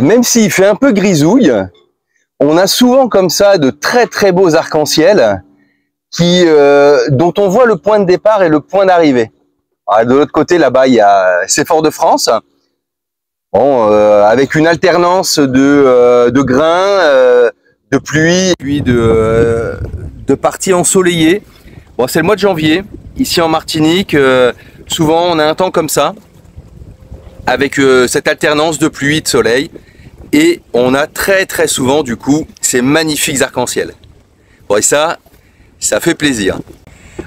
Même s'il fait un peu grisouille, on a souvent comme ça de très très beaux arcs-en-ciel dont on voit le point de départ et le point d'arrivée. De l'autre côté, là-bas, il y a c'est Fort-de-France. Bon, avec une alternance de grains, de pluie, puis de parties ensoleillées. Bon, c'est le mois de janvier. Ici en Martinique, souvent on a un temps comme ça, avec cette alternance de pluie et de soleil. Et on a très très souvent du coup ces magnifiques arcs-en-ciel. Bon, et ça fait plaisir.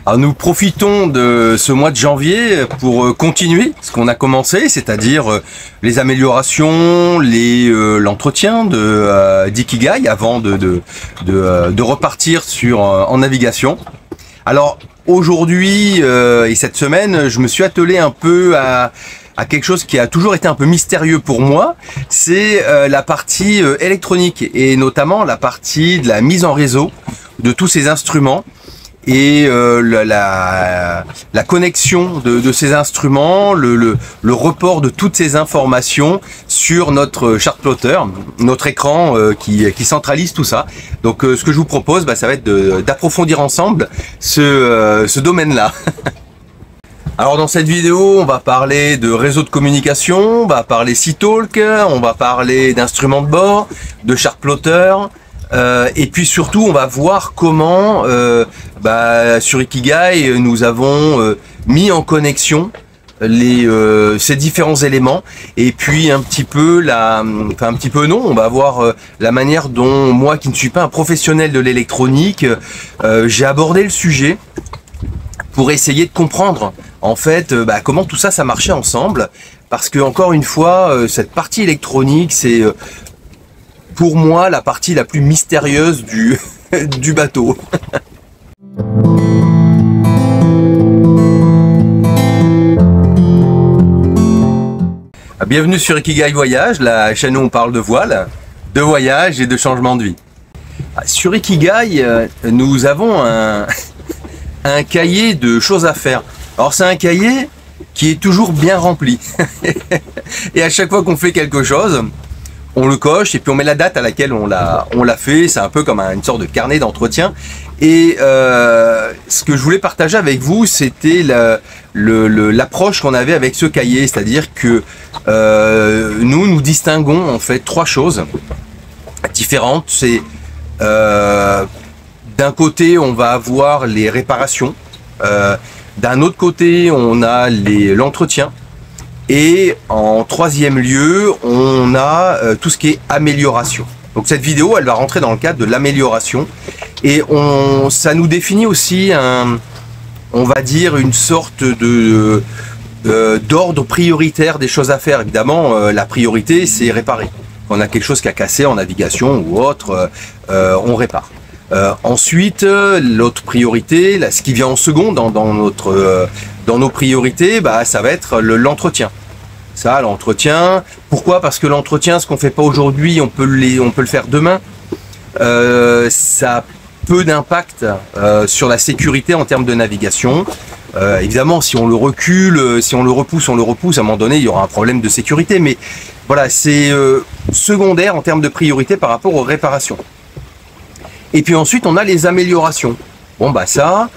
Alors nous profitons de ce mois de janvier pour continuer ce qu'on a commencé, c'est-à-dire les améliorations, l'entretien d'Ikigai avant de repartir en navigation. Alors aujourd'hui et cette semaine, je me suis attelé un peu à quelque chose qui a toujours été un peu mystérieux pour moi, c'est la partie électronique et notamment la partie de la mise en réseau de tous ces instruments et la connexion de ces instruments, le report de toutes ces informations sur notre chart plotter, notre écran qui centralise tout ça. Donc ce que je vous propose, ça va être d'approfondir ensemble ce domaine-là. Alors dans cette vidéo, on va parler de réseau de communication, on va parler SeaTalk, on va parler d'instruments de bord, de chart plotter, et puis surtout on va voir comment sur Ikigai nous avons mis en connexion ces différents éléments, et puis un petit peu on va voir la manière dont moi qui ne suis pas un professionnel de l'électronique, j'ai abordé le sujet pour essayer de comprendre en fait comment tout ça marchait ensemble, parce que encore une fois cette partie électronique c'est pour moi la partie la plus mystérieuse du bateau. Bienvenue sur Ikigai Voyage, la chaîne où on parle de voile, de voyage et de changement de vie. Sur Ikigai, nous avons un cahier de choses à faire. Alors c'est un cahier qui est toujours bien rempli. Et à chaque fois qu'on fait quelque chose, on le coche et puis on met la date à laquelle on l'a fait. C'est un peu comme une sorte de carnet d'entretien. Et ce que je voulais partager avec vous, c'était l'approche qu'on avait avec ce cahier. C'est-à-dire que nous distinguons en fait trois choses différentes. C'est d'un côté, on va avoir les réparations. D'un autre côté, on a l'entretien. Et en troisième lieu, on a tout ce qui est amélioration. Donc cette vidéo, elle va rentrer dans le cadre de l'amélioration. Et ça nous définit aussi on va dire une sorte d'ordre prioritaire des choses à faire. Évidemment, la priorité, c'est réparer. Quand on a quelque chose qui a cassé en navigation ou autre, on répare. Ensuite, l'autre priorité, ce qui vient en second dans nos priorités, ça va être l'entretien. Ça, l'entretien. Pourquoi? Parce que l'entretien, ce qu'on fait pas aujourd'hui, on peut le faire demain. Ça a peu d'impact sur la sécurité en termes de navigation. Évidemment, si on le recule, si on le repousse, à un moment donné, il y aura un problème de sécurité. Mais voilà, c'est secondaire en termes de priorité par rapport aux réparations. Et puis ensuite, on a les améliorations. Bon, ça,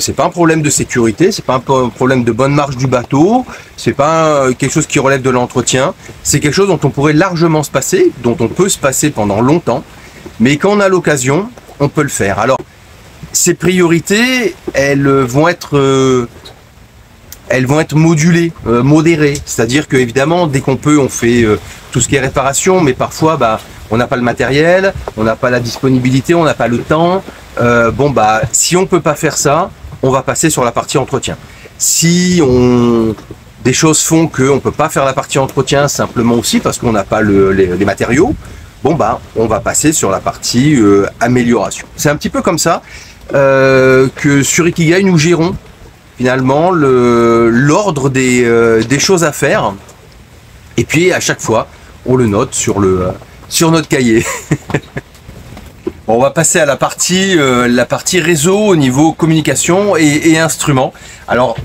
c'est pas un problème de sécurité, c'est pas un problème de bonne marche du bateau, c'est pas quelque chose qui relève de l'entretien, c'est quelque chose dont on pourrait largement se passer, dont on peut se passer pendant longtemps, mais quand on a l'occasion, on peut le faire. Alors, ces priorités, elles vont être modulées, modérées, c'est-à-dire que évidemment, dès qu'on peut, on fait tout ce qui est réparation, mais parfois, on n'a pas le matériel, on n'a pas la disponibilité, on n'a pas le temps. Si on peut pas faire ça, on va passer sur la partie entretien. Si des choses font qu'on peut pas faire la partie entretien simplement aussi parce qu'on n'a pas les matériaux, on va passer sur la partie amélioration. C'est un petit peu comme ça que sur Ikigai nous gérons finalement l'ordre des choses à faire. Et puis à chaque fois, on le note sur notre cahier. Bon, on va passer à la partie réseau au niveau communication et instruments. Alors,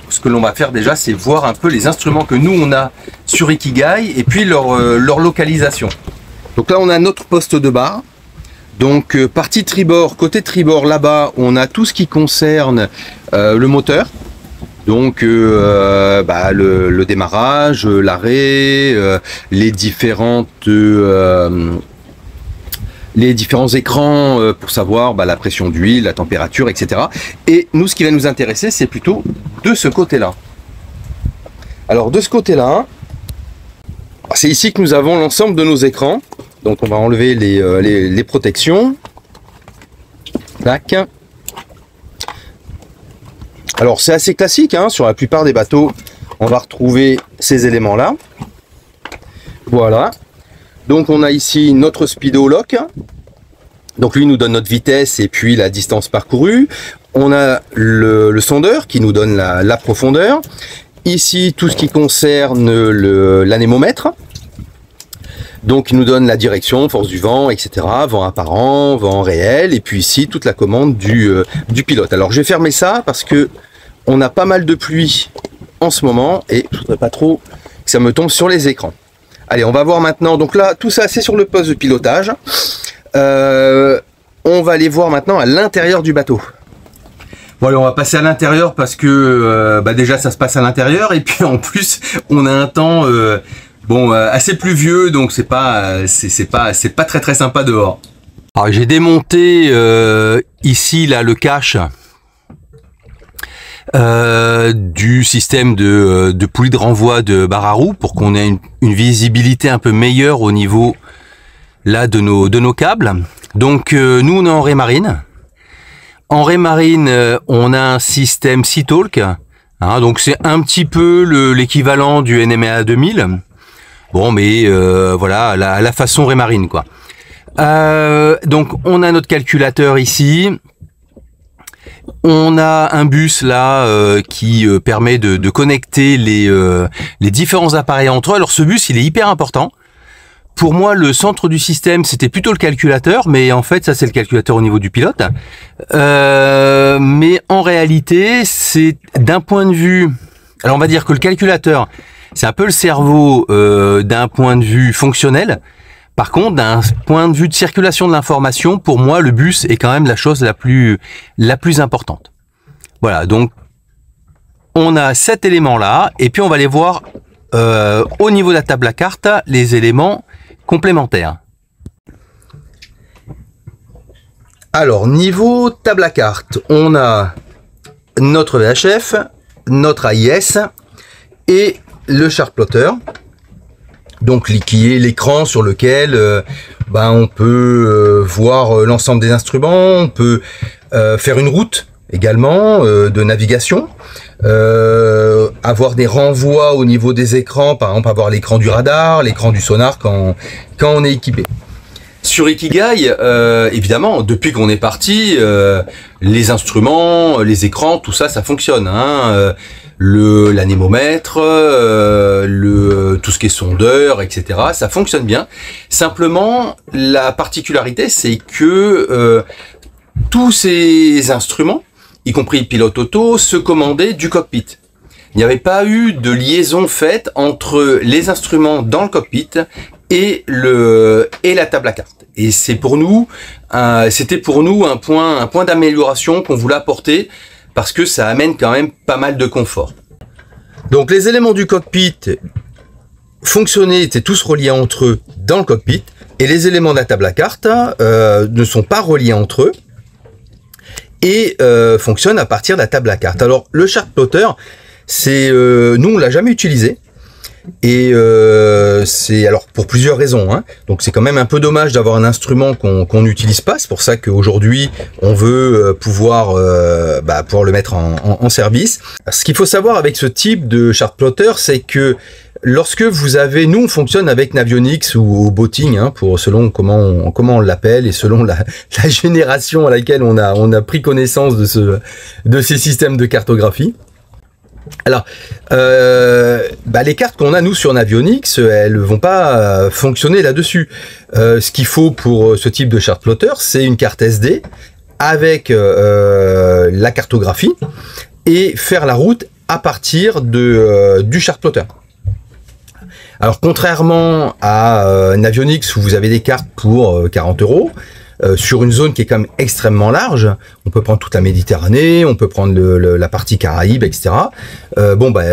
ce que l'on va faire déjà, c'est voir un peu les instruments que nous, on a sur Ikigai et puis leur localisation. Donc là on a notre poste de barre. Donc partie tribord, côté tribord là-bas on a tout ce qui concerne le moteur. Donc le démarrage, l'arrêt, les différents écrans pour savoir la pression d'huile, la température, etc. Et nous, ce qui va nous intéresser, c'est plutôt de ce côté-là. Alors de ce côté-là, c'est ici que nous avons l'ensemble de nos écrans. Donc on va enlever les protections. Tac. Alors c'est assez classique, hein, sur la plupart des bateaux, on va retrouver ces éléments-là. Voilà. Donc on a ici notre speedo lock. Donc lui nous donne notre vitesse et puis la distance parcourue. On a le sondeur qui nous donne la profondeur. Ici tout ce qui concerne l'anémomètre. Donc il nous donne la direction, force du vent, etc. Vent apparent, vent réel. Et puis ici toute la commande du pilote. Alors je vais fermer ça parce que on a pas mal de pluie en ce moment et je voudrais pas trop que ça me tombe sur les écrans. Allez, on va voir maintenant. Donc là, tout ça, c'est sur le poste de pilotage. On va aller voir maintenant à l'intérieur du bateau. Bon, allez, on va passer à l'intérieur parce que déjà, ça se passe à l'intérieur. Et puis, en plus, on a un temps assez pluvieux. Donc, c'est pas très sympa dehors. Alors, j'ai démonté ici, là, le cache du système de poulie de renvoi de barre à roue pour qu'on ait une visibilité un peu meilleure au niveau là de nos câbles. Donc nous on est en raie marine. En raie marine on a un système Seatalk, hein, donc c'est un petit peu l'équivalent du NMA 2000. Bon mais voilà la façon raie marine quoi. Donc on a notre calculateur ici. On a un bus là qui permet de connecter les différents appareils entre eux. Alors ce bus il est hyper important. Pour moi le centre du système c'était plutôt le calculateur, mais en fait ça c'est le calculateur au niveau du pilote. Mais en réalité c'est d'un point de vue... Alors on va dire que le calculateur c'est un peu le cerveau d'un point de vue fonctionnel. Par contre, d'un point de vue de circulation de l'information, pour moi, le bus est quand même la chose la plus importante. Voilà, donc on a cet élément-là, et puis on va aller voir au niveau de la table à cartes les éléments complémentaires. Alors, niveau table à cartes, on a notre VHF, notre AIS et le chart plotter. Donc qui est l'écran sur lequel on peut voir l'ensemble des instruments, on peut faire une route également de navigation, avoir des renvois au niveau des écrans, par exemple avoir l'écran du radar, l'écran du sonar quand on est équipé. Sur Ikigai, évidemment, depuis qu'on est parti, les instruments, les écrans, tout ça, ça fonctionne, hein. L'anémomètre, tout ce qui est sondeur, etc. Ça fonctionne bien. Simplement, la particularité, c'est que tous ces instruments, y compris le pilote auto, se commandaient du cockpit. Il n'y avait pas eu de liaison faite entre les instruments dans le cockpit et la table à cartes. Et c'est pour nous, c'était pour nous un point d'amélioration qu'on voulait apporter, parce que ça amène quand même pas mal de confort. Donc les éléments du cockpit fonctionnaient, étaient tous reliés entre eux dans le cockpit, et les éléments de la table à cartes ne sont pas reliés entre eux et fonctionnent à partir de la table à cartes. Alors le chart plotter, nous on l'a jamais utilisé. Et c'est alors pour plusieurs raisons, hein. Donc c'est quand même un peu dommage d'avoir un instrument qu'on n'utilise pas. C'est pour ça qu'aujourd'hui on veut pouvoir le mettre en service. Ce qu'il faut savoir avec ce type de chart plotter, c'est que lorsque vous avez, nous on fonctionne avec Navionics ou Boating, hein, selon comment on l'appelle et selon la génération à laquelle on a pris connaissance de ces systèmes de cartographie. Alors, les cartes qu'on a nous sur Navionics, elles vont pas fonctionner là-dessus. Ce qu'il faut pour ce type de chart plotter, c'est une carte SD avec la cartographie et faire la route à partir du chart plotter. Alors contrairement à Navionics où vous avez des cartes pour 40 €, sur une zone qui est quand même extrêmement large, on peut prendre toute la Méditerranée, on peut prendre la partie Caraïbes, etc.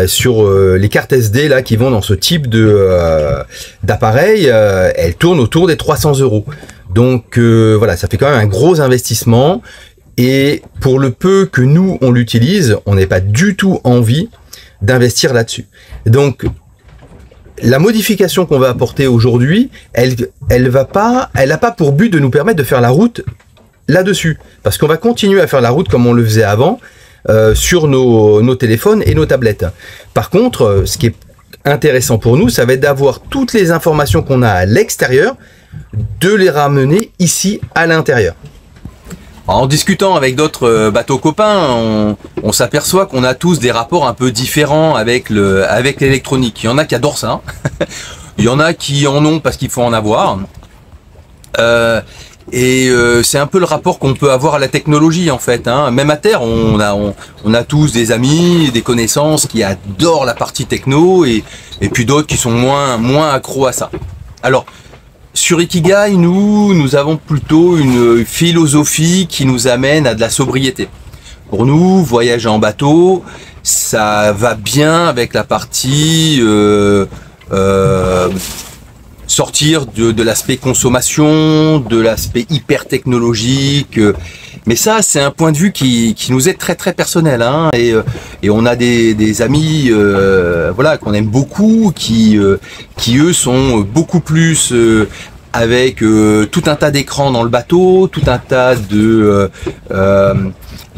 Sur les cartes SD là qui vont dans ce type d'appareil, elles tournent autour des 300 €. Donc voilà, ça fait quand même un gros investissement. Et pour le peu que nous on l'utilise, on n'est pas du tout envie d'investir là-dessus. Donc la modification qu'on va apporter aujourd'hui, elle n'a pas pour but de nous permettre de faire la route là-dessus, parce qu'on va continuer à faire la route comme on le faisait avant sur nos téléphones et nos tablettes. Par contre, ce qui est intéressant pour nous, ça va être d'avoir toutes les informations qu'on a à l'extérieur, de les ramener ici à l'intérieur. En discutant avec d'autres bateaux copains, on s'aperçoit qu'on a tous des rapports un peu différents avec l'électronique. Il y en a qui adorent ça, il y en a qui en ont parce qu'il faut en avoir. C'est un peu le rapport qu'on peut avoir à la technologie en fait. Même à terre, on a tous des amis, des connaissances qui adorent la partie techno et puis d'autres qui sont moins accros à ça. Alors, sur Ikigai, nous avons plutôt une philosophie qui nous amène à de la sobriété. Pour nous, voyager en bateau, ça va bien avec la partie sortir de l'aspect consommation, de l'aspect hyper technologique. Mais ça, c'est un point de vue qui nous est très très personnel. Et on a des amis voilà, qu'on aime beaucoup, qui eux sont beaucoup plus avec tout un tas d'écrans dans le bateau, tout un tas de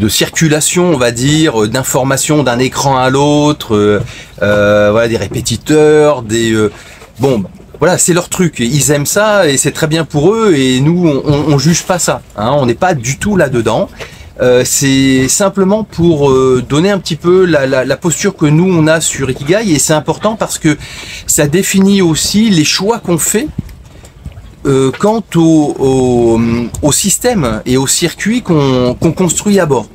circulation, on va dire, d'informations d'un écran à l'autre, voilà, des répétiteurs, voilà, c'est leur truc, ils aiment ça et c'est très bien pour eux et nous on juge pas ça, on n'est pas du tout là-dedans. C'est simplement pour donner un petit peu la posture que nous on a sur Ikigai, et c'est important parce que ça définit aussi les choix qu'on fait quant au système et au circuit qu'on construit à bord.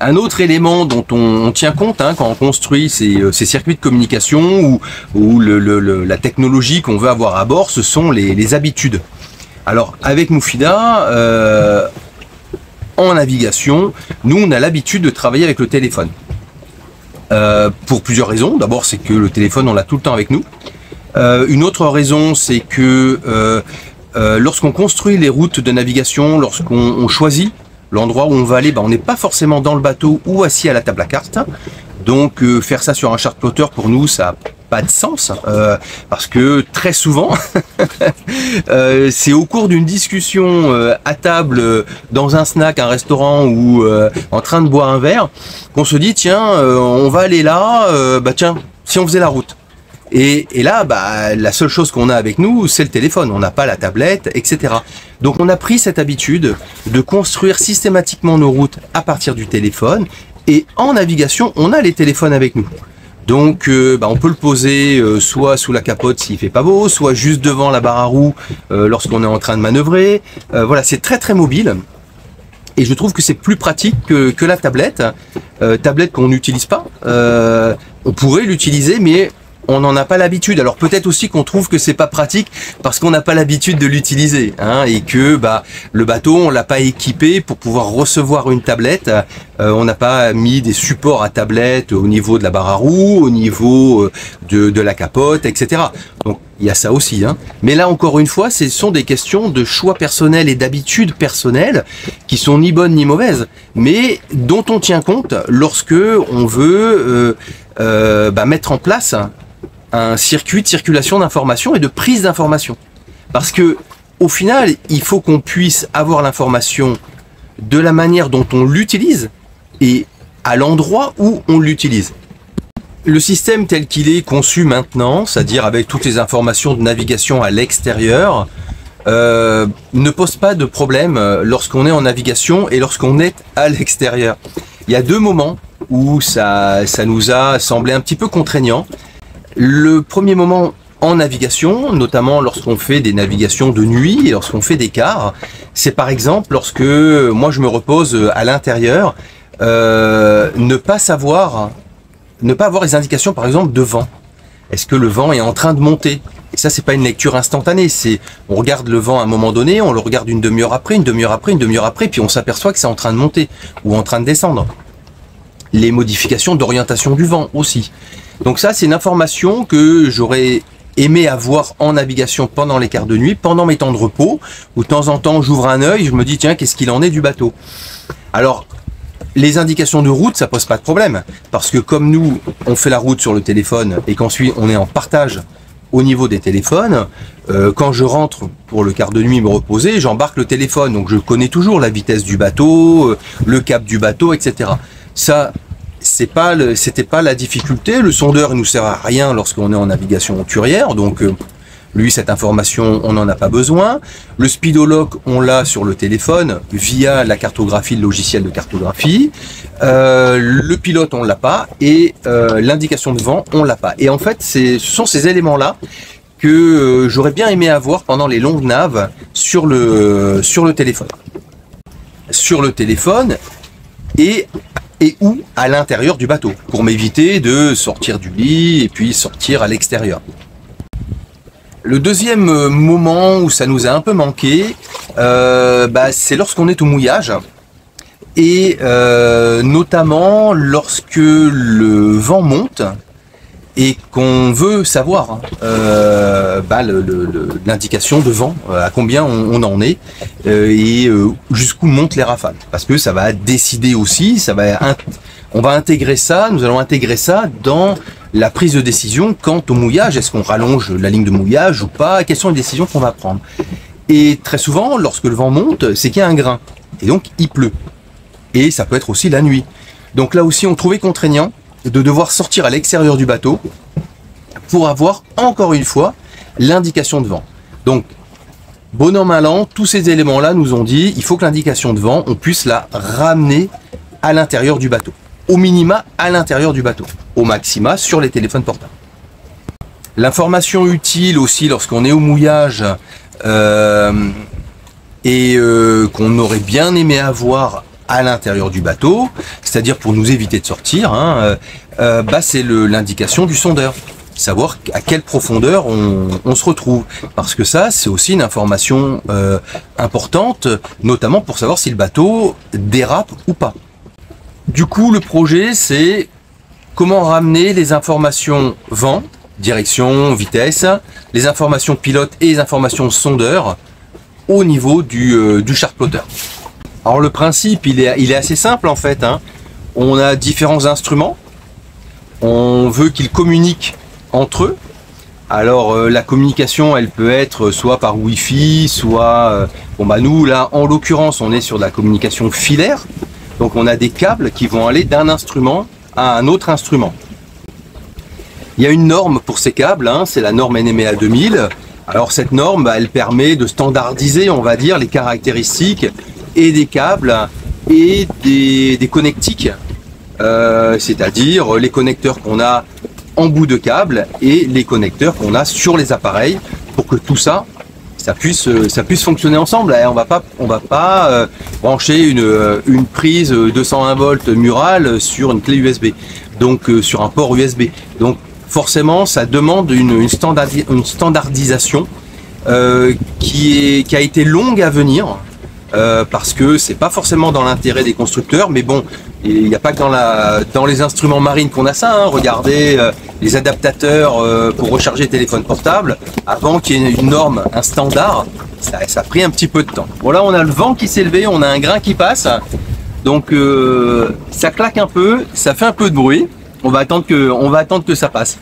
Un autre élément dont on tient compte quand on construit ces circuits de communication ou la technologie qu'on veut avoir à bord, ce sont les habitudes. Alors avec Mufida, en navigation, nous on a l'habitude de travailler avec le téléphone. Pour plusieurs raisons. D'abord, c'est que le téléphone on l'a tout le temps avec nous. Une autre raison, c'est que lorsqu'on construit les routes de navigation, lorsqu'on choisit l'endroit où on va aller, on n'est pas forcément dans le bateau ou assis à la table à cartes. Donc faire ça sur un chart-plotter, pour nous, ça n'a pas de sens, parce que très souvent, c'est au cours d'une discussion à table, dans un snack, un restaurant ou en train de boire un verre, qu'on se dit, tiens, on va aller là, tiens, si on faisait la route. Et là, la seule chose qu'on a avec nous, c'est le téléphone. On n'a pas la tablette, etc. Donc on a pris cette habitude de construire systématiquement nos routes à partir du téléphone. Et en navigation, on a les téléphones avec nous. Donc on peut le poser soit sous la capote s'il fait pas beau, soit juste devant la barre à roues lorsqu'on est en train de manœuvrer. Voilà, c'est très très mobile. Et je trouve que c'est plus pratique que la tablette. Tablette qu'on n'utilise pas. On pourrait l'utiliser, mais on n'en a pas l'habitude. Alors peut-être aussi qu'on trouve que c'est pas pratique parce qu'on n'a pas l'habitude de l'utiliser, et que le bateau on l'a pas équipé pour pouvoir recevoir une tablette. On n'a pas mis des supports à tablette au niveau de la barre à roues, au niveau de la capote, etc. Donc il y a ça aussi. Mais là encore une fois, ce sont des questions de choix personnels et d'habitudes personnelles qui sont ni bonnes ni mauvaises, mais dont on tient compte lorsque on veut mettre en place un circuit de circulation d'informations et de prise d'informations. Parce que au final, il faut qu'on puisse avoir l'information de la manière dont on l'utilise et à l'endroit où on l'utilise. Le système tel qu'il est conçu maintenant, c'est-à-dire avec toutes les informations de navigation à l'extérieur, ne pose pas de problème lorsqu'on est en navigation et lorsqu'on est à l'extérieur. Il y a deux moments où ça nous a semblé un petit peu contraignant. Le premier moment en navigation, notamment lorsqu'on fait des navigations de nuit et lorsqu'on fait des quarts, c'est par exemple lorsque moi je me repose à l'intérieur, ne pas avoir les indications par exemple de vent. Est-ce que le vent est en train de monter? Et ça, c'est pas une lecture instantanée. C'est, on regarde le vent à un moment donné, on le regarde une demi-heure après, une demi-heure après, une demi-heure après, puis on s'aperçoit que c'est en train de monter ou en train de descendre. Les modifications d'orientation du vent aussi. Donc ça, c'est une information que j'aurais aimé avoir en navigation pendant les quarts de nuit, pendant mes temps de repos, où de temps en temps, j'ouvre un œil, je me dis, tiens, qu'est-ce qu'il en est du bateau? Alors, les indications de route, ça pose pas de problème, parce que comme nous, on fait la route sur le téléphone et qu'ensuite on est en partage au niveau des téléphones, quand je rentre pour le quart de nuit me reposer, j'embarque le téléphone, donc je connais toujours la vitesse du bateau, le cap du bateau, etc. Ça, c'était pas la difficulté. Le sondeur, il nous sert à rien lorsqu'on est en navigation hauturière, donc lui, cette information, on n'en a pas besoin. Le speedolock, on l'a sur le téléphone via la cartographie, le logiciel de cartographie. Le pilote, on l'a pas, et l'indication de vent, on l'a pas. Et en fait, ce sont ces éléments-là que j'aurais bien aimé avoir pendant les longues naves sur le téléphone. Sur le téléphone et ou à l'intérieur du bateau, pour m'éviter de sortir du lit et puis sortir à l'extérieur. Le deuxième moment où ça nous a un peu manqué, c'est lorsqu'on est au mouillage, et notamment lorsque le vent monte et qu'on veut savoir l'indication de vent, à combien on en est, et jusqu'où montent les rafales, parce que ça va décider aussi, on va intégrer ça, nous allons intégrer ça dans la prise de décision quant au mouillage. Est-ce qu'on rallonge la ligne de mouillage ou pas? Quelles sont les décisions qu'on va prendre? Et très souvent, lorsque le vent monte, c'est qu'il y a un grain, et donc il pleut, et ça peut être aussi la nuit. Donc là aussi, on trouvait contraignant de devoir sortir à l'extérieur du bateau pour avoir encore une fois l'indication de vent. Donc, bon an mal an, tous ces éléments-là nous ont dit il faut que l'indication de vent, on puisse la ramener à l'intérieur du bateau. Au minima à l'intérieur du bateau, au maxima sur les téléphones portables. L'information utile aussi lorsqu'on est au mouillage et qu'on aurait bien aimé avoir à l'intérieur du bateau, c'est-à-dire pour nous éviter de sortir, c'est l'indication du sondeur. Savoir à quelle profondeur on se retrouve. Parce que ça, c'est aussi une information importante, notamment pour savoir si le bateau dérape ou pas. Du coup, le projet, c'est comment ramener les informations vent, direction, vitesse, les informations pilote et les informations sondeur au niveau du chart plotter. Alors le principe, il est assez simple en fait. On a différents instruments. On veut qu'ils communiquent entre eux. Alors la communication, elle peut être soit par Wi-Fi, soit... nous là, en l'occurrence, on est sur de la communication filaire. Donc on a des câbles qui vont aller d'un instrument à un autre instrument. Il y a une norme pour ces câbles, c'est la norme NMEA 2000. Alors cette norme, elle permet de standardiser, on va dire, les caractéristiques et des câbles et des connectiques, c'est-à-dire les connecteurs qu'on a en bout de câble et les connecteurs qu'on a sur les appareils pour que tout ça puisse fonctionner ensemble. On va pas brancher une prise 220 volts murale sur une clé USB, donc sur un port USB. Donc forcément, ça demande une standardisation qui a été longue à venir. Parce que c'est pas forcément dans l'intérêt des constructeurs, mais bon, il n'y a pas que dans les instruments marines qu'on a ça. Regardez les adaptateurs pour recharger les téléphones portables. Avant qu'il y ait une norme, un standard, ça a pris un petit peu de temps. Bon là, on a le vent qui s'est levé, on a un grain qui passe, donc ça claque un peu, ça fait un peu de bruit. On va attendre que ça passe.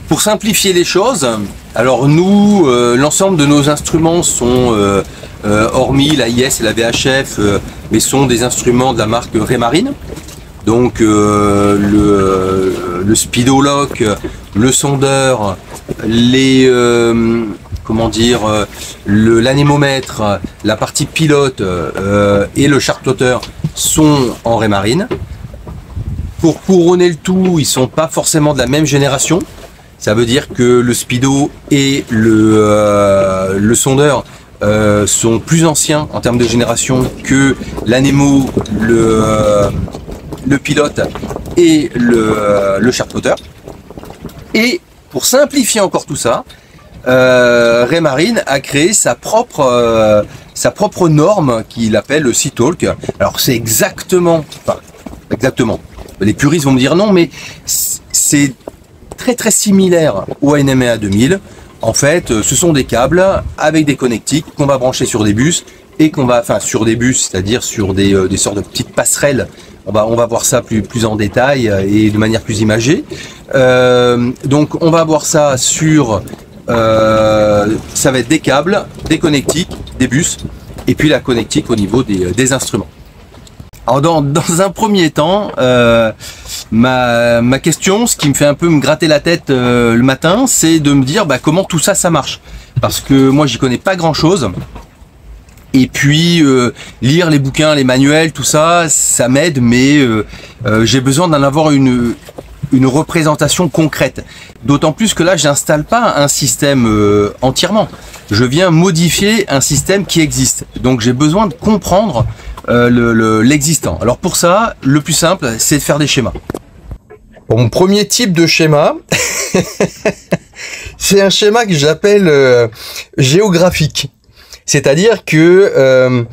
Pour simplifier les choses, alors nous, l'ensemble de nos instruments sont, hormis la IS et la VHF, mais sont des instruments de la marque Raymarine. Donc le speedolock, le sondeur, l'anémomètre, la partie pilote et le chart plotter sont en Raymarine. Pour couronner le tout, ils sont pas forcément de la même génération. Ça veut dire que le speedo et le sondeur sont plus anciens en termes de génération que l'anémo, le pilote et le chart plotter. Et pour simplifier encore tout ça, Raymarine a créé sa propre norme qu'il appelle le C-Talk. Alors c'est exactement, les puristes vont me dire non, mais c'est très similaire au NMEA 2000. En fait, ce sont des câbles avec des connectiques qu'on va brancher sur des bus et sur des bus, c'est-à-dire sur des sortes de petites passerelles. On va voir ça plus en détail et de manière plus imagée. Donc on va voir ça sur, ça va être des câbles, des connectiques, des bus et puis la connectique au niveau des instruments. Alors dans un premier temps, ma question, ce qui me fait un peu me gratter la tête le matin, c'est de me dire comment tout ça marche. Parce que moi j'y connais pas grand chose. Et puis lire les bouquins, les manuels, tout ça, ça m'aide, mais j'ai besoin d'en avoir une représentation concrète. D'autant plus que là, j'installe pas un système entièrement. Je viens modifier un système qui existe. Donc j'ai besoin de comprendre l'existant. Alors pour ça, le plus simple, c'est de faire des schémas. Pour mon premier type de schéma, c'est un schéma que j'appelle géographique. C'est-à-dire que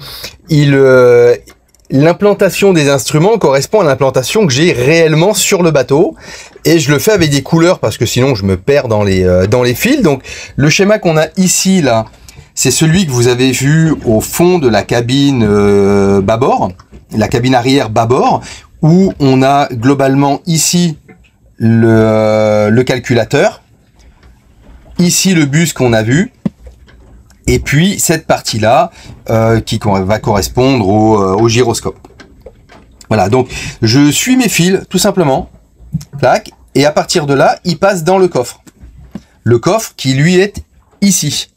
l'implantation des instruments correspond à l'implantation que j'ai réellement sur le bateau, et je le fais avec des couleurs parce que sinon je me perds dans les fils. Donc le schéma qu'on a ici là, c'est celui que vous avez vu au fond de la cabine bâbord, la cabine arrière bâbord, où on a globalement ici le calculateur, ici le bus qu'on a vu, et puis cette partie-là qui va correspondre au gyroscope. Voilà, donc je suis mes fils tout simplement, plaque, et à partir de là, il passe dans le coffre. Le coffre qui lui est ici,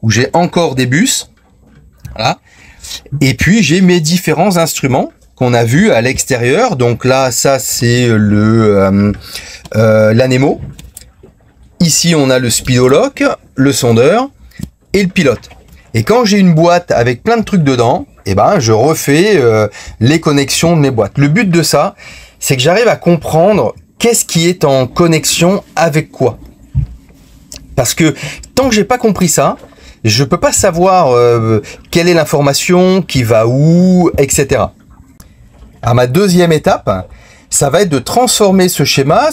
où j'ai encore des bus, voilà. Et puis j'ai mes différents instruments qu'on a vus à l'extérieur. Donc là, ça c'est l'ANEMO. Ici, on a le speedolock, le sondeur et le pilote. Et quand j'ai une boîte avec plein de trucs dedans, je refais les connexions de mes boîtes. Le but de ça, c'est que j'arrive à comprendre qu'est-ce qui est en connexion avec quoi. Parce que tant que j'ai pas compris ça, je peux pas savoir quelle est l'information, qui va où, etc. Alors ma deuxième étape, ça va être de transformer ce schéma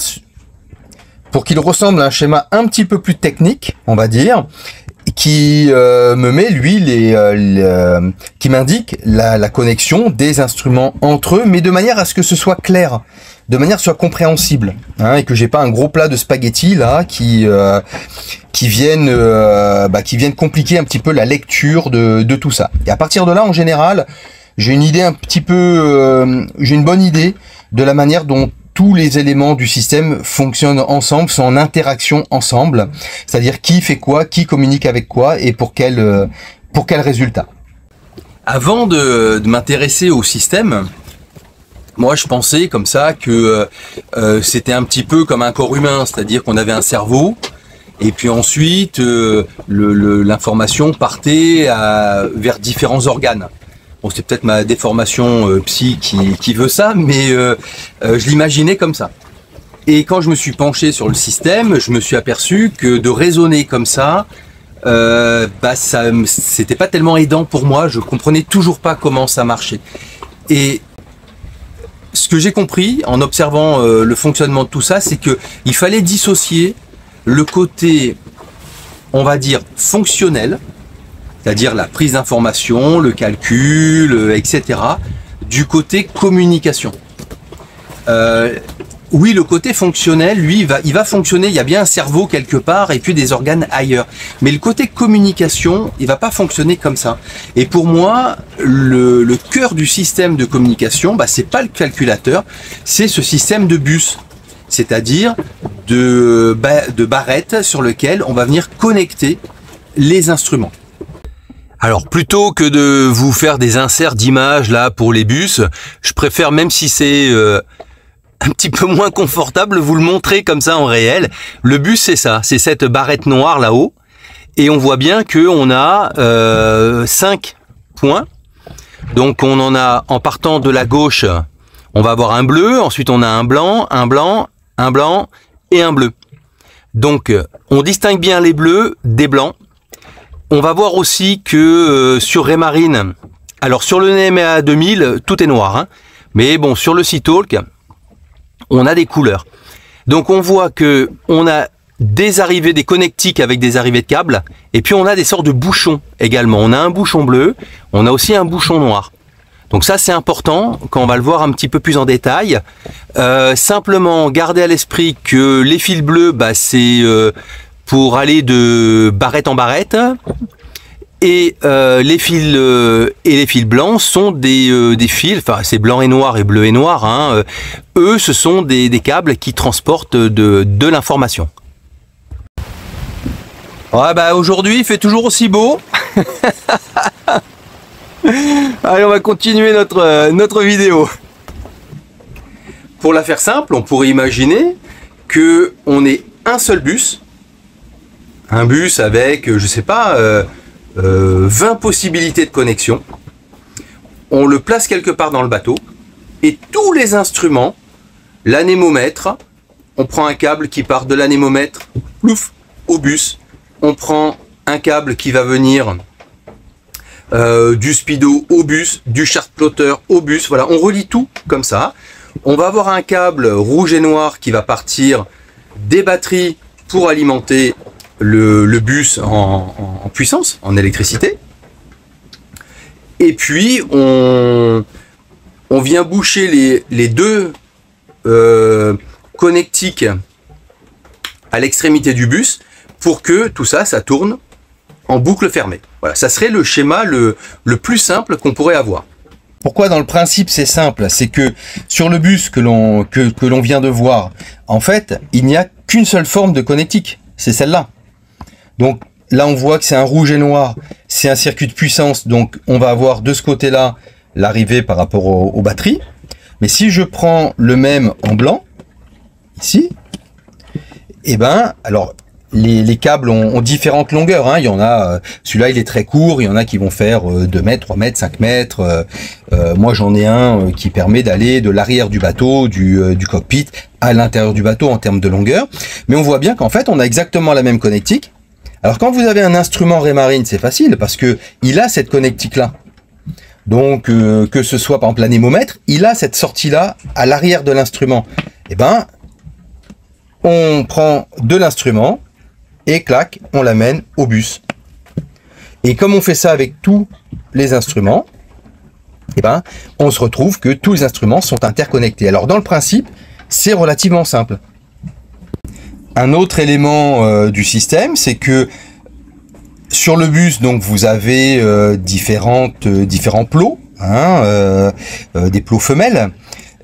pour qu'il ressemble à un schéma un petit peu plus technique, on va dire, qui me met lui qui m'indique la connexion des instruments entre eux, mais de manière à ce que ce soit clair, de manière à ce soit compréhensible, et que j'ai pas un gros plat de spaghettis là qui viennent compliquer un petit peu la lecture de tout ça. Et à partir de là, en général, j'ai une idée j'ai une bonne idée de la manière dont tous les éléments du système fonctionnent ensemble, sont en interaction ensemble, c'est-à-dire qui fait quoi, qui communique avec quoi et pour quel résultat. Avant de m'intéresser au système, moi je pensais comme ça que c'était un petit peu comme un corps humain, c'est-à-dire qu'on avait un cerveau, et puis ensuite l'information partait vers différents organes. Bon, c'est peut-être ma déformation psy qui veut ça, mais je l'imaginais comme ça. Et quand je me suis penché sur le système, je me suis aperçu que de raisonner comme ça, c'était pas tellement aidant pour moi. Je comprenais toujours pas comment ça marchait. Et ce que j'ai compris en observant le fonctionnement de tout ça, c'est que il fallait dissocier le côté, on va dire, fonctionnel, c'est-à-dire la prise d'information, le calcul, etc., du côté communication. Oui, le côté fonctionnel, lui, il va fonctionner, il y a bien un cerveau quelque part et puis des organes ailleurs. Mais le côté communication, il va pas fonctionner comme ça. Et pour moi, le cœur du système de communication, c'est pas le calculateur, c'est ce système de bus. C'est-à-dire de barrettes sur lequel on va venir connecter les instruments. Alors plutôt que de vous faire des inserts d'images là pour les bus, je préfère, même si c'est un petit peu moins confortable, vous le montrer comme ça en réel. Le bus, c'est ça, c'est cette barrette noire là-haut, et on voit bien que on a 5 points. Donc on en a, en partant de la gauche, on va avoir un bleu, ensuite on a un blanc, un blanc, un blanc et un bleu. Donc, on distingue bien les bleus des blancs. On va voir aussi que sur Raymarine, alors sur le NMA 2000, tout est noir, hein, mais bon, sur le Seatalk, on a des couleurs. Donc, on voit que on a des arrivées, des connectiques avec des arrivées de câbles, et puis on a des sortes de bouchons également. On a un bouchon bleu, on a aussi un bouchon noir. Donc ça c'est important, quand on va le voir un petit peu plus en détail. Simplement garder à l'esprit que les fils bleus, bah, c'est pour aller de barrette en barrette, et les fils blancs sont des fils, enfin c'est blanc et noir et bleu et noir, hein. Eux ce sont des câbles qui transportent de l'information. Ouais, bah aujourd'hui il fait toujours aussi beau. Allez, on va continuer notre vidéo. Pour la faire simple, on pourrait imaginer que on ait un seul bus, un bus avec, je sais pas, 20 possibilités de connexion. On le place quelque part dans le bateau et tous les instruments, l'anémomètre, on prend un câble qui part de l'anémomètre, plouf, au bus. On prend un câble qui va venir du speedo au bus, du chart plotter au bus. Voilà, on relie tout comme ça. On va avoir un câble rouge et noir qui va partir des batteries pour alimenter le bus en puissance, en électricité. Et puis on vient boucher les deux connectiques à l'extrémité du bus pour que tout ça, ça tourne en boucle fermée. Voilà, ça serait le schéma le plus simple qu'on pourrait avoir. Pourquoi dans le principe c'est simple? C'est que sur le bus que l'on vient de voir, en fait, il n'y a qu'une seule forme de connectique, c'est celle-là. Donc là, on voit que c'est un rouge et noir, c'est un circuit de puissance, donc on va avoir de ce côté-là l'arrivée par rapport aux batteries. Mais si je prends le même en blanc, ici, et ben, alors les câbles ont différentes longueurs, hein. Il y en a, celui-là il est très court, il y en a qui vont faire 2 mètres, 3 mètres, 5 mètres. Moi j'en ai un qui permet d'aller de l'arrière du bateau, du cockpit, à l'intérieur du bateau en termes de longueur. Mais on voit bien qu'en fait on a exactement la même connectique. Alors quand vous avez un instrument Raymarine, c'est facile parce que il a cette connectique là. Donc que ce soit par exemple l'anémomètre, il a cette sortie là à l'arrière de l'instrument. Et ben on prend de l'instrument et clac, on l'amène au bus. Et comme on fait ça avec tous les instruments, et ben on se retrouve que tous les instruments sont interconnectés. Alors dans le principe, c'est relativement simple. Un autre élément du système, c'est que sur le bus, donc vous avez différents plots, hein, des plots femelles,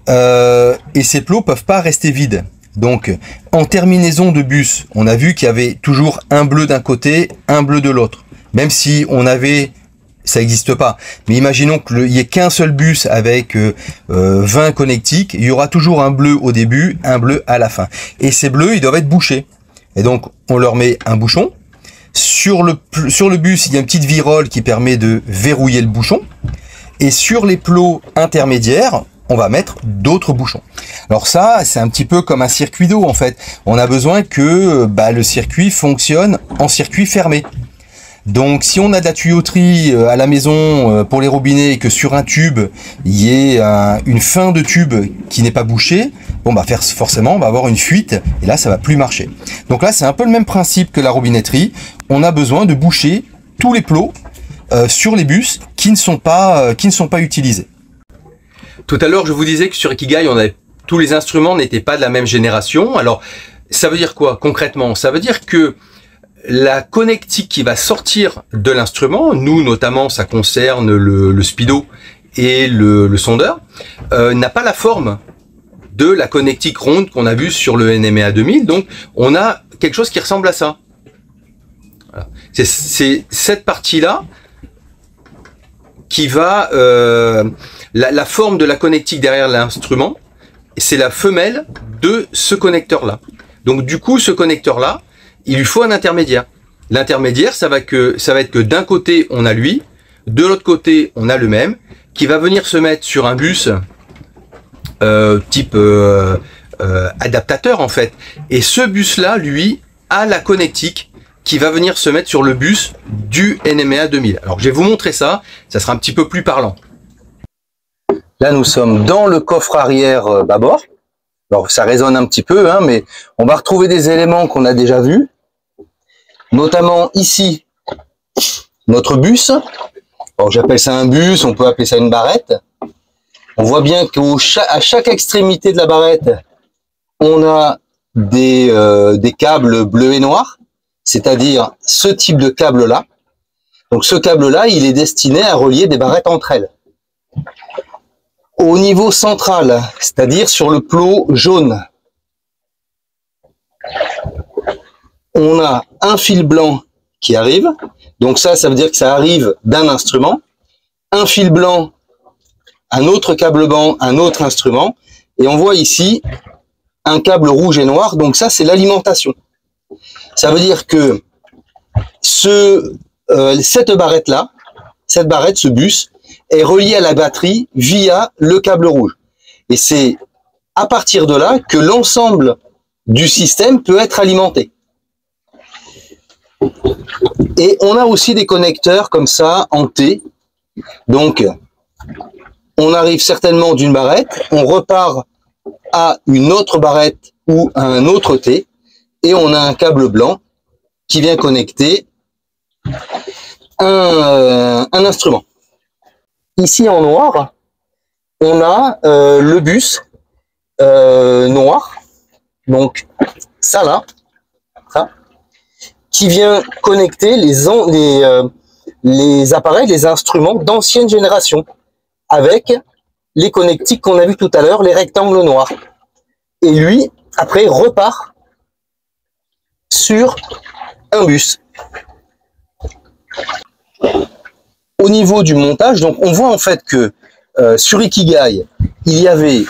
et ces plots peuvent pas rester vides. Donc, en terminaison de bus, on a vu qu'il y avait toujours un bleu d'un côté, un bleu de l'autre. Même si on avait, ça n'existe pas. Mais imaginons qu'il n'y ait qu'un seul bus avec 20 connectiques, il y aura toujours un bleu au début, un bleu à la fin. Et ces bleus, ils doivent être bouchés. Et donc, on leur met un bouchon. Sur le bus, il y a une petite virole qui permet de verrouiller le bouchon. Et sur les plots intermédiaires, on va mettre d'autres bouchons. Alors ça, c'est un petit peu comme un circuit d'eau en fait. On a besoin que le circuit fonctionne en circuit fermé. Donc si on a de la tuyauterie à la maison pour les robinets et que sur un tube, il y ait une fin de tube qui n'est pas bouchée, bon forcément on va avoir une fuite et là ça va plus marcher. Donc là c'est un peu le même principe que la robinetterie. On a besoin de boucher tous les plots sur les bus qui ne sont pas utilisés. Tout à l'heure, je vous disais que sur Ikigai, tous les instruments n'étaient pas de la même génération. Alors, ça veut dire quoi concrètement? Ça veut dire que la connectique qui va sortir de l'instrument, nous notamment, ça concerne le speedo et le sondeur, n'a pas la forme de la connectique ronde qu'on a vue sur le NMA 2000. Donc, on a quelque chose qui ressemble à ça. Voilà. C'est cette partie-là qui va... la forme de la connectique derrière l'instrument, c'est la femelle de ce connecteur-là. Donc du coup, ce connecteur-là, il lui faut un intermédiaire. L'intermédiaire, ça va être que d'un côté, on a lui, de l'autre côté, on a le même, qui va venir se mettre sur un bus type adaptateur en fait. Et ce bus-là, lui, à la connectique qui va venir se mettre sur le bus du NMEA 2000. Alors je vais vous montrer ça, ça sera un petit peu plus parlant. Là, nous sommes dans le coffre arrière bâbord. Alors, ça résonne un petit peu, hein, mais on va retrouver des éléments qu'on a déjà vus. Notamment ici, notre bus. Alors, j'appelle ça un bus, on peut appeler ça une barrette. On voit bien qu'à chaque extrémité de la barrette, on a des câbles bleus et noirs, c'est-à-dire ce type de câble-là. Donc, ce câble-là, il est destiné à relier des barrettes entre elles. Au niveau central, c'est-à-dire sur le plot jaune, on a un fil blanc qui arrive. Donc ça veut dire que ça arrive d'un instrument. Un fil blanc, un autre câble blanc, un autre instrument. Et on voit ici un câble rouge et noir. Donc ça, c'est l'alimentation. Ça veut dire que cette barrette-là, ce bus, est relié à la batterie via le câble rouge. Et c'est à partir de là que l'ensemble du système peut être alimenté. Et on a aussi des connecteurs comme ça en T. Donc, on arrive certainement d'une barrette, on repart à une autre barrette ou à un autre T, et on a un câble blanc qui vient connecter un instrument. Ici en noir, on a le bus noir, donc ça là, ça, qui vient connecter les appareils, les instruments d'ancienne génération, avec les connectiques qu'on a vu tout à l'heure, les rectangles noirs. Et lui, après, repart sur un bus. Au niveau du montage, donc on voit en fait que sur Ikigai, il y avait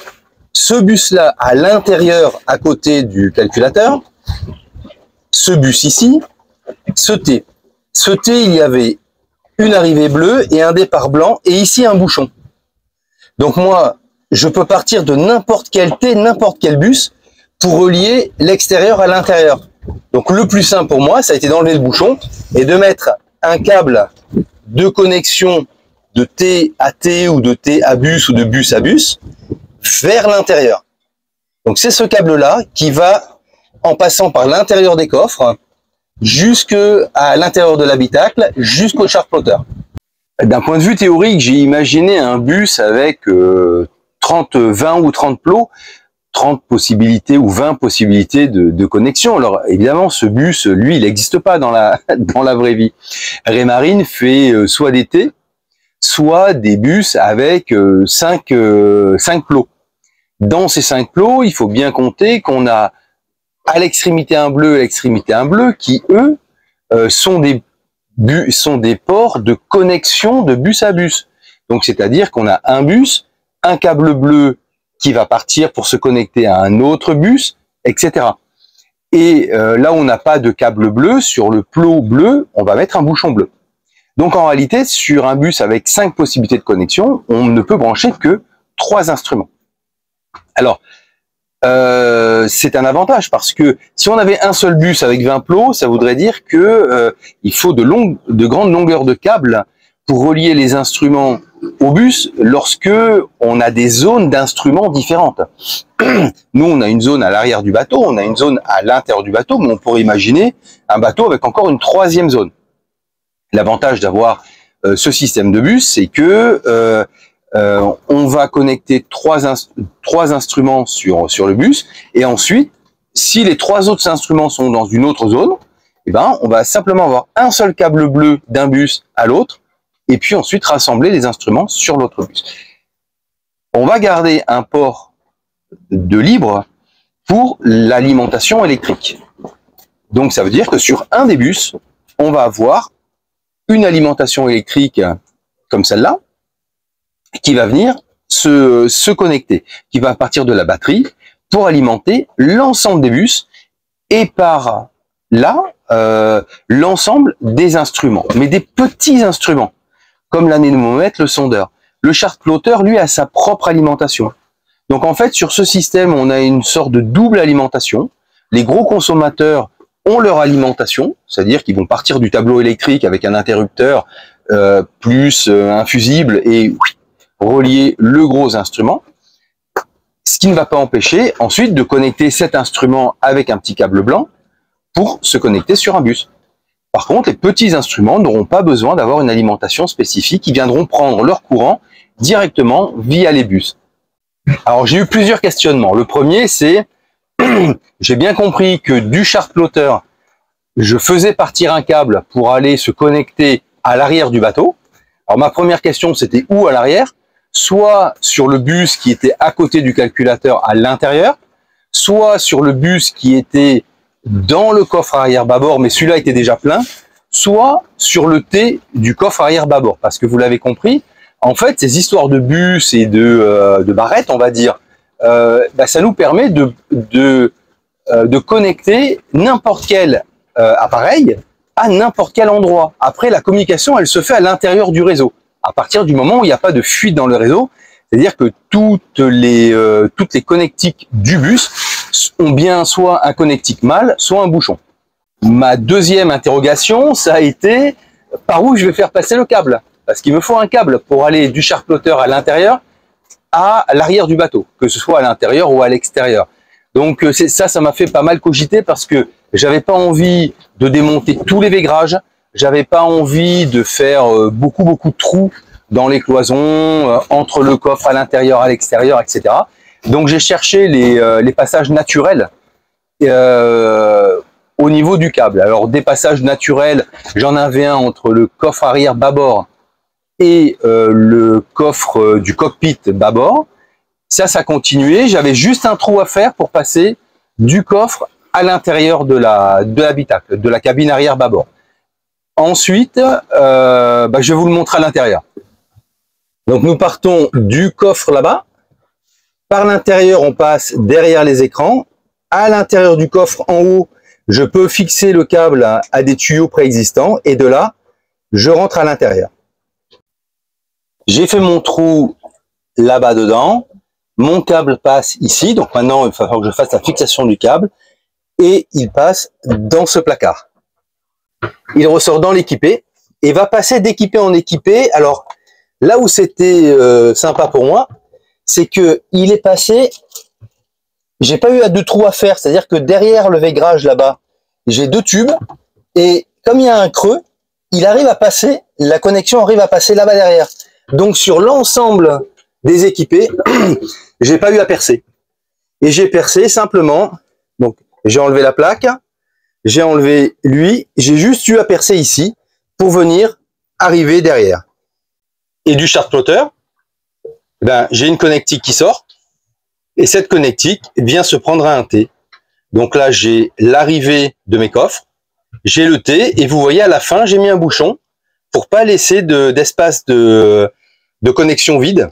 ce bus-là à l'intérieur, à côté du calculateur, ce bus ici, ce T. Ce T, il y avait une arrivée bleue et un départ blanc, et ici un bouchon. Donc moi, je peux partir de n'importe quel T, n'importe quel bus, pour relier l'extérieur à l'intérieur. Donc le plus simple pour moi, ça a été d'enlever le bouchon et de mettre un câble de connexion de T à T ou de T à bus ou de bus à bus vers l'intérieur. Donc c'est ce câble-là qui va, en passant par l'intérieur des coffres, jusqu'à l'intérieur de l'habitacle, jusqu'au chart-plotter. D'un point de vue théorique, j'ai imaginé un bus avec 20 ou 30 plots, 30 possibilités ou 20 possibilités de connexion. Alors évidemment, ce bus, lui, il n'existe pas dans la vraie vie. Raymarine fait soit des T, soit des bus avec 5 plots. Dans ces 5 plots, il faut bien compter qu'on a à l'extrémité un bleu et à l'extrémité un bleu qui, eux, sont des ports de connexion de bus à bus. Donc c'est-à-dire qu'on a un bus, un câble bleu qui va partir pour se connecter à un autre bus, etc. Et là où on n'a pas de câble bleu, sur le plot bleu, on va mettre un bouchon bleu. Donc en réalité, sur un bus avec 5 possibilités de connexion, on ne peut brancher que 3 instruments. Alors, c'est un avantage parce que si on avait un seul bus avec 20 plots, ça voudrait dire que il faut de grandes longueurs de câbles pour relier les instruments au bus lorsque on a des zones d'instruments différentes. Nous, on a une zone à l'arrière du bateau, on a une zone à l'intérieur du bateau, mais on pourrait imaginer un bateau avec encore une 3e zone. L'avantage d'avoir ce système de bus, c'est que on va connecter trois instruments sur le bus, et ensuite, si les 3 autres instruments sont dans une autre zone, eh ben, on va simplement avoir un seul câble bleu d'un bus à l'autre, et puis ensuite rassembler les instruments sur l'autre bus. On va garder un port de libre pour l'alimentation électrique. Donc ça veut dire que sur un des bus, on va avoir une alimentation électrique comme celle-là, qui va venir se connecter, qui va partir de la batterie pour alimenter l'ensemble des bus et par là, l'ensemble des instruments, mais des petits instruments, comme l'anémomètre, le sondeur. Le chart-plotter, lui, a sa propre alimentation. Donc en fait, sur ce système, on a une sorte de double alimentation. Les gros consommateurs ont leur alimentation, c'est-à-dire qu'ils vont partir du tableau électrique avec un interrupteur plus un fusible et relier le gros instrument, ce qui ne va pas empêcher ensuite de connecter cet instrument avec un petit câble blanc pour se connecter sur un bus. Par contre, les petits instruments n'auront pas besoin d'avoir une alimentation spécifique, ils viendront prendre leur courant directement via les bus. Alors j'ai eu plusieurs questionnements. Le premier, c'est j'ai bien compris que du charplotter, je faisais partir un câble pour aller se connecter à l'arrière du bateau. Alors ma première question, c'était où à l'arrière? Soit sur le bus qui était à côté du calculateur à l'intérieur, soit sur le bus qui était dans le coffre arrière bâbord, mais celui-là était déjà plein, soit sur le T du coffre arrière bâbord. Parce que vous l'avez compris, en fait, ces histoires de bus et de barrettes, on va dire, ça nous permet de connecter n'importe quel appareil à n'importe quel endroit. Après, la communication, elle se fait à l'intérieur du réseau. À partir du moment où il n'y a pas de fuite dans le réseau, c'est-à-dire que toutes les connectiques du bus ont bien soit un connectique mâle, soit un bouchon. Ma deuxième interrogation, ça a été par où je vais faire passer le câble. Parce qu'il me faut un câble pour aller du charplotter à l'intérieur à l'arrière du bateau, que ce soit à l'intérieur ou à l'extérieur. Donc ça m'a fait pas mal cogiter parce que j'avais pas envie de démonter tous les vaigrages, j'avais pas envie de faire beaucoup de trous dans les cloisons, entre le coffre à l'intérieur, à l'extérieur, etc. Donc j'ai cherché les passages naturels au niveau du câble. Alors des passages naturels, j'en avais un entre le coffre arrière bâbord et le coffre du cockpit bâbord. Ça continuait. J'avais juste un trou à faire pour passer du coffre à l'intérieur de l'habitacle, de la cabine arrière bâbord. Ensuite, je vais vous le montrer à l'intérieur. Donc nous partons du coffre là-bas. Par l'intérieur, on passe derrière les écrans. À l'intérieur du coffre, en haut, je peux fixer le câble à des tuyaux préexistants. Et de là, je rentre à l'intérieur. J'ai fait mon trou là-bas dedans. Mon câble passe ici. Donc maintenant, il va falloir que je fasse la fixation du câble. Et il passe dans ce placard. Il ressort dans l'équipé et va passer d'équipé en équipé. Alors, là où c'était sympa pour moi, c'est que il est passé, j'ai pas eu deux trous à faire, c'est-à-dire que derrière le vaigrage là-bas, j'ai deux tubes et comme il y a un creux, il arrive à passer, la connexion arrive à passer là-bas derrière. Donc sur l'ensemble des équipés, j'ai pas eu à percer. Et j'ai percé simplement, donc j'ai enlevé la plaque, j'ai enlevé lui, j'ai juste eu à percer ici pour venir arriver derrière. Et du charplotter, j'ai une connectique qui sort et cette connectique vient se prendre à un T. Donc là, j'ai l'arrivée de mes coffres, j'ai le T et vous voyez à la fin, j'ai mis un bouchon pour pas laisser d'espace de connexion vide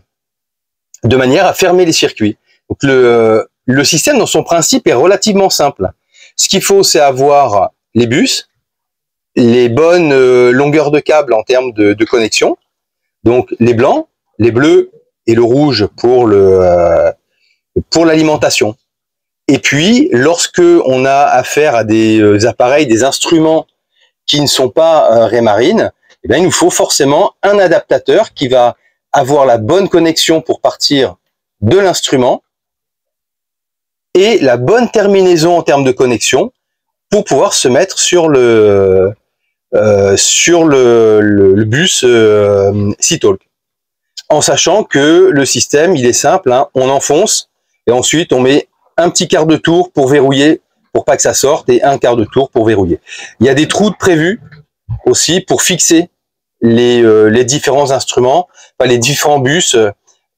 de manière à fermer les circuits. Donc le système dans son principe est relativement simple. Ce qu'il faut, c'est avoir les bus, les bonnes longueurs de câble en termes de connexion, donc les blancs, les bleus et le rouge pour l'alimentation. Et puis, lorsque on a affaire à des appareils, des instruments qui ne sont pas Raymarine, il nous faut forcément un adaptateur qui va avoir la bonne connexion pour partir de l'instrument et la bonne terminaison en termes de connexion pour pouvoir se mettre sur le bus C-Talk. En sachant que le système, il est simple, hein, on enfonce et ensuite on met un petit quart de tour pour verrouiller, pour pas que ça sorte, et un quart de tour pour verrouiller. Il y a des trous de prévus aussi pour fixer les différents instruments, les différents bus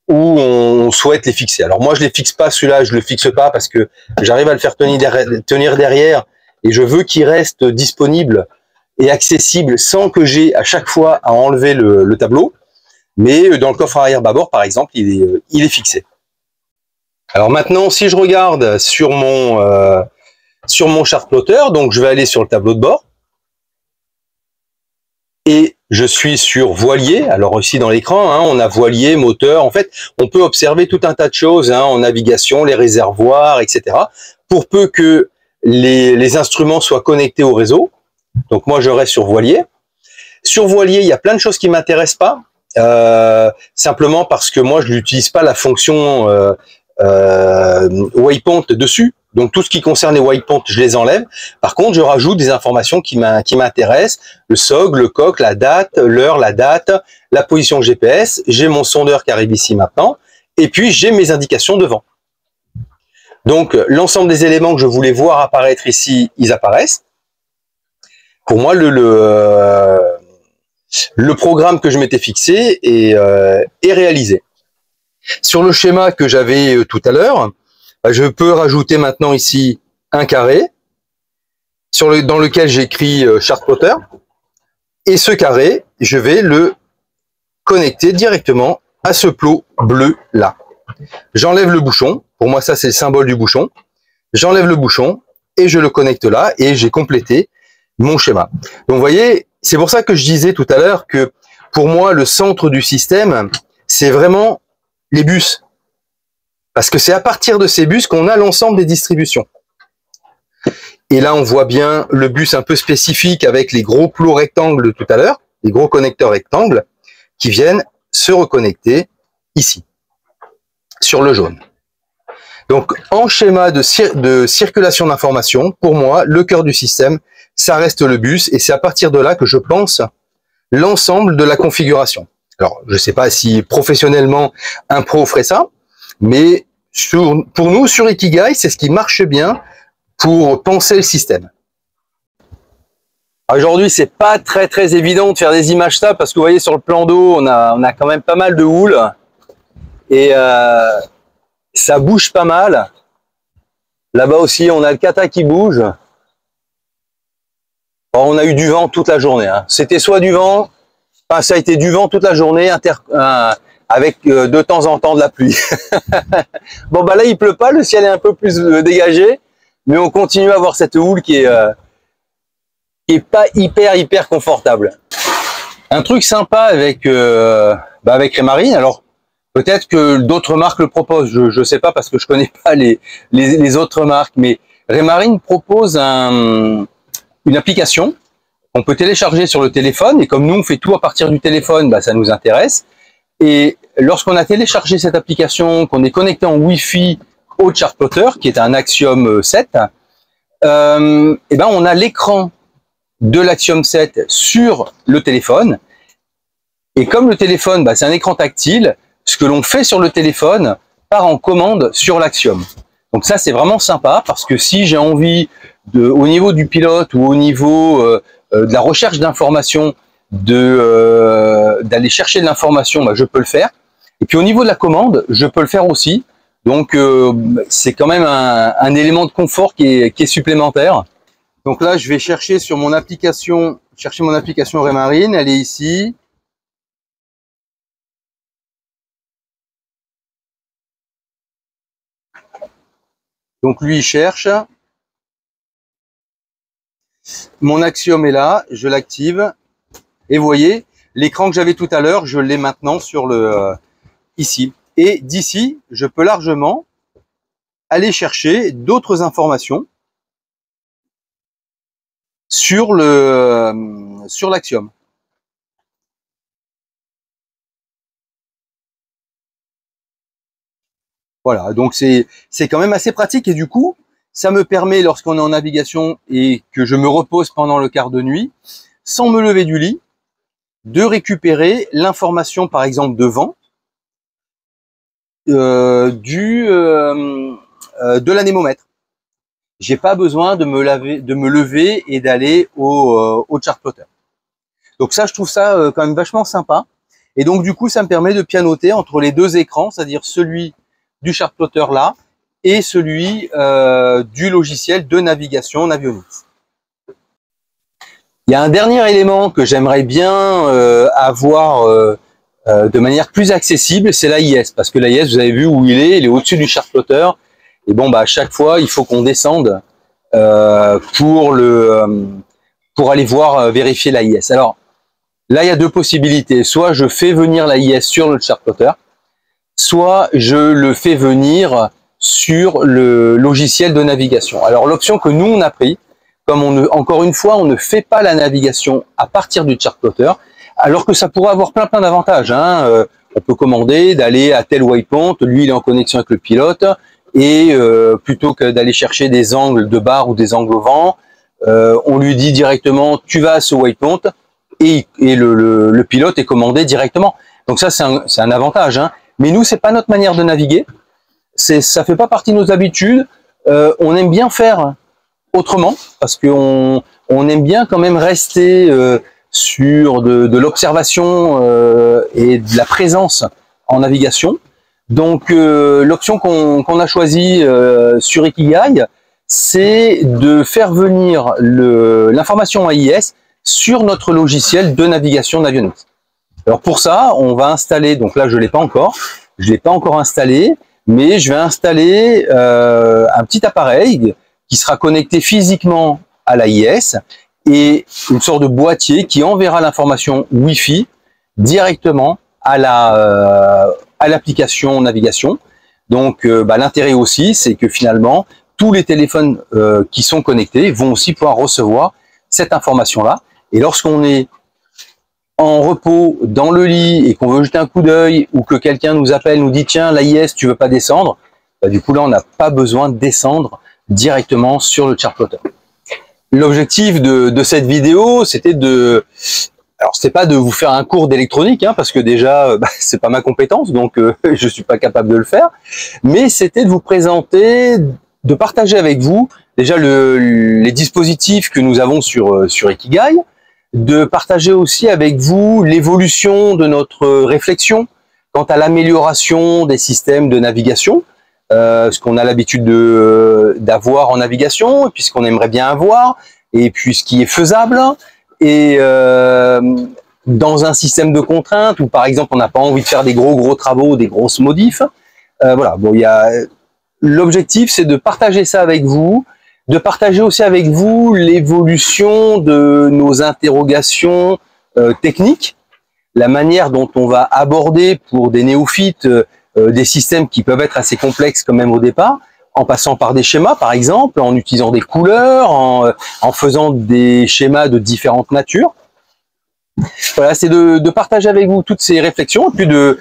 où on souhaite les fixer. Alors moi je les fixe pas, celui-là je le fixe pas parce que j'arrive à le faire tenir derrière et je veux qu'il reste disponible et accessible sans que j'ai à chaque fois à enlever le tableau. Mais dans le coffre arrière bâbord par exemple, il est fixé. Alors maintenant, si je regarde sur mon charplotter, donc je vais aller sur le tableau de bord et je suis sur voilier. Alors ici dans l'écran, hein, on a voilier, moteur. En fait, on peut observer tout un tas de choses hein, en navigation, les réservoirs, etc. Pour peu que les instruments soient connectés au réseau. Donc moi, je reste sur voilier. Sur voilier, il y a plein de choses qui m'intéressent pas. Simplement parce que moi, je n'utilise pas la fonction waypoint dessus. Donc tout ce qui concerne les waypoints, je les enlève. Par contre, je rajoute des informations qui m'intéressent. Le SOG, le coq, la date, l'heure, la date, la position GPS. J'ai mon sondeur qui arrive ici maintenant. Et puis, j'ai mes indications de vent. Donc, l'ensemble des éléments que je voulais voir apparaître ici, ils apparaissent. Pour moi, le programme que je m'étais fixé est réalisé. Sur le schéma que j'avais tout à l'heure, je peux rajouter maintenant ici un carré dans lequel j'écris Chartplotter. Et ce carré, je vais le connecter directement à ce plot bleu là. J'enlève le bouchon. Pour moi, ça, c'est le symbole du bouchon. J'enlève le bouchon et je le connecte là et j'ai complété mon schéma. Donc, vous voyez, c'est pour ça que je disais tout à l'heure que pour moi, le centre du système, c'est vraiment les bus. Parce que c'est à partir de ces bus qu'on a l'ensemble des distributions. Et là, on voit bien le bus un peu spécifique avec les gros plots rectangles de tout à l'heure, les gros connecteurs rectangles qui viennent se reconnecter ici, sur le jaune. Donc, en schéma de circulation d'informations, pour moi, le cœur du système, ça reste le bus et c'est à partir de là que je pense l'ensemble de la configuration. Alors, je ne sais pas si professionnellement un pro ferait ça, mais pour nous, sur Ikigai, c'est ce qui marche bien pour penser le système. Aujourd'hui, c'est pas très évident de faire des images stables parce que vous voyez sur le plan d'eau, on a quand même pas mal de houle et ça bouge pas mal. Là-bas aussi, on a le kata qui bouge. Bon, on a eu du vent toute la journée. Hein. C'était soit du vent, enfin ça a été du vent toute la journée, avec de temps en temps de la pluie. Bon bah là il pleut pas, le ciel est un peu plus dégagé, mais on continue à avoir cette houle qui est pas hyper confortable. Un truc sympa avec avec Raymarine, alors peut-être que d'autres marques le proposent, je sais pas parce que je connais pas les autres marques, mais Raymarine propose une application qu'on peut télécharger sur le téléphone et comme nous on fait tout à partir du téléphone, bah, ça nous intéresse. Et lorsqu'on a téléchargé cette application, qu'on est connecté en Wi-Fi au Chartplotter, qui est un Axiom 7, et ben on a l'écran de l'Axiom 7 sur le téléphone. Et comme le téléphone, bah, c'est un écran tactile, ce que l'on fait sur le téléphone part en commande sur l'Axiom. Donc ça, c'est vraiment sympa parce que si j'ai envie, au niveau du pilote ou au niveau de la recherche d'informations, d'aller chercher de l'information, bah, je peux le faire. Et puis au niveau de la commande, je peux le faire aussi. Donc c'est quand même un élément de confort qui est supplémentaire. Donc là, je vais chercher sur mon application, mon application Raymarine, elle est ici. Donc lui, il cherche. Mon Axiom est là, je l'active. Et vous voyez, l'écran que j'avais tout à l'heure, je l'ai maintenant sur ici. Et d'ici, je peux largement aller chercher d'autres informations sur l'Axiom. Voilà, donc c'est quand même assez pratique et du coup, ça me permet, lorsqu'on est en navigation et que je me repose pendant le quart de nuit, sans me lever du lit, de récupérer l'information, par exemple, de vent, de l'anémomètre. J'ai pas besoin de me lever et d'aller au Chartplotter. Donc ça, je trouve ça quand même vachement sympa. Et donc du coup, ça me permet de pianoter entre les deux écrans, c'est-à-dire celui du Chartplotter là et celui du logiciel de navigation Navionics. Il y a un dernier élément que j'aimerais bien avoir de manière plus accessible, c'est l'AIS, parce que l'AIS, vous avez vu où il est au-dessus du Chartplotter. Et bon, bah à chaque fois, il faut qu'on descende pour aller voir vérifier l'AIS. Alors là, il y a deux possibilités. Soit je fais venir l'AIS sur le Chartplotter, soit je le fais venir sur le logiciel de navigation. Alors l'option que nous on a pris, comme encore une fois, on ne fait pas la navigation à partir du chartplotter, alors que ça pourrait avoir plein d'avantages. Hein. On peut commander d'aller à tel waypoint, lui il est en connexion avec le pilote, et plutôt que d'aller chercher des angles de barre ou des angles au vent, on lui dit directement tu vas à ce waypoint, et le pilote est commandé directement. Donc ça c'est un avantage. Hein. Mais nous c'est pas notre manière de naviguer, ça fait pas partie de nos habitudes. On aime bien faire autrement, parce qu'on aime bien quand même rester sur de l'observation et de la présence en navigation. Donc l'option qu'on a choisie sur Ikigai, c'est de faire venir l'information AIS sur notre logiciel de navigation Navionics. Alors pour ça, on va installer, donc là je l'ai pas encore installé, mais je vais installer un petit appareil qui sera connecté physiquement à l'AIS et une sorte de boîtier qui enverra l'information Wi-Fi directement à l'application navigation. Donc l'intérêt aussi, c'est que finalement, tous les téléphones qui sont connectés vont aussi pouvoir recevoir cette information-là. Et lorsqu'on est en repos dans le lit et qu'on veut jeter un coup d'œil ou que quelqu'un nous appelle, nous dit tiens l'AIS tu veux pas descendre, du coup là on n'a pas besoin de descendre directement sur le chartplotter. L'objectif de cette vidéo, c'était pas de vous faire un cours d'électronique, hein, parce que déjà c'est pas ma compétence, donc je suis pas capable de le faire, mais c'était de vous présenter, de partager avec vous déjà les dispositifs que nous avons sur Ikigai, de partager aussi avec vous l'évolution de notre réflexion quant à l'amélioration des systèmes de navigation, ce qu'on a l'habitude d'avoir en navigation, et puis ce qu'on aimerait bien avoir, et puis ce qui est faisable, et dans un système de contraintes où par exemple on n'a pas envie de faire des gros travaux, des grosses modifs. Voilà, bon, l'objectif c'est de partager ça avec vous, de partager aussi avec vous l'évolution de nos interrogations techniques, la manière dont on va aborder pour des néophytes des systèmes qui peuvent être assez complexes quand même au départ, en passant par des schémas par exemple, en utilisant des couleurs, en faisant des schémas de différentes natures. Voilà, c'est de partager avec vous toutes ces réflexions et puis de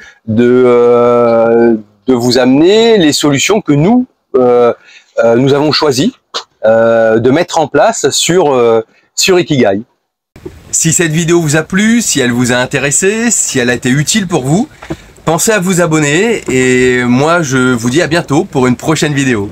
vous amener les solutions que nous avons choisies de mettre en place sur Ikigai. Si cette vidéo vous a plu, si elle vous a intéressé, si elle a été utile pour vous, pensez à vous abonner et moi je vous dis à bientôt pour une prochaine vidéo.